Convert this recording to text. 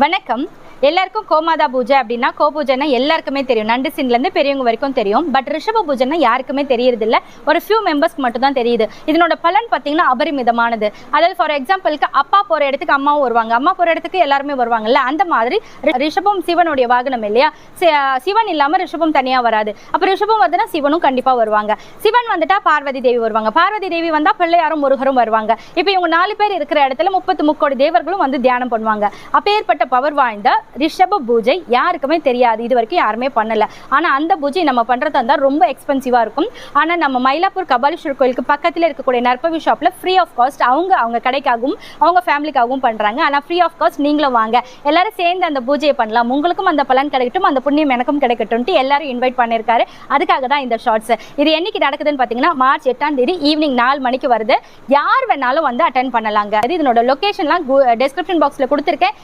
வணக்கம். எல்லாருக்கும் கோமாதா பூஜை அப்படின்னா கோபூஜைனா எல்லாருக்குமே தெரியும். நண்டு சீன்லேருந்து பெரியவங்க வரைக்கும் தெரியும். பட் ரிஷப பூஜைனா யாருக்குமே தெரியறதில்ல. ஒரு ஃபியூ மெம்பர்ஸ்க்கு மட்டும் தான் தெரியுது. இதனோட பலன் பார்த்தீங்கன்னா அபரிமிதமானது. அதாவது ஃபார் எக்ஸாம்பிளுக்கு அப்பா போகிற இடத்துக்கு அம்மாவும் வருவாங்க, அம்மா போகிற இடத்துக்கு எல்லாருமே வருவாங்கல்ல. அந்த மாதிரி ரிஷபம் சிவனுடைய வாகனம் இல்லையா? சிவன் இல்லாமல் ரிஷபம் தனியாக வராது. அப்போ ரிஷபம் வந்துன்னா சிவனும் கண்டிப்பாக வருவாங்க. சிவன் வந்துட்டா பார்வதி தேவி வருவாங்க, பார்வதி தேவி வந்தால் பிள்ளையாரும் முருகரும் வருவாங்க. இப்போ இவங்க 4 பேர் இருக்கிற இடத்துல 33 கோடி தேவர்களும் வந்து தியானம் பண்ணுவாங்க. அப்பேற்பட்ட பவர் வாய்ந்த ரிஷப பூஜை யாருக்குமே தெரியாது. இது வரைக்கும் யாருமே பண்ணல. ஆனா அந்த பூஜை நம்ம பண்றதா இருந்தா ரொம்ப எக்ஸ்பென்சிவா இருக்கும். ஆனா நம்ம மயிலாப்பூர் கபாலீஸ்வரர் கோயிலுக்கு பக்கத்துல இருக்கக்கூடிய நற்பவி ஷாப்ல ஃப்ரீ ஆஃப் காஸ்ட் அவங்க கடைக்காகவும் அவங்க ஃபேமிலிக்காகவும் பண்றாங்க. ஆனா ஃப்ரீ ஆஃப் காஸ்ட் நீங்களும் வாங்க, எல்லாரும் சேர்ந்து அந்த பூஜையை பண்ணலாம். உங்களுக்கும் அந்த பலன் கிடைக்கட்டும், அந்த புண்ணியம் எனக்கும் கிடைக்கட்டும். எல்லாரும் இன்வைட் பண்ணிருக்காரு. அதுக்காக தான் இந்த ஷார்ட்ஸ். இது என்னைக்கு நடக்குதுன்னு பாத்தீங்கன்னா மார்ச் 8ஆம் தேதி ஈவினிங் 4 மணிக்கு வருது. யார் வேணாலும் வந்து அட்டென்ட் பண்ணலாங்க. இதனோட லொகேஷன்லாம் டிஸ்கிரிப்ஷன் பாக்ஸ்ல கொடுத்துருக்கேன்.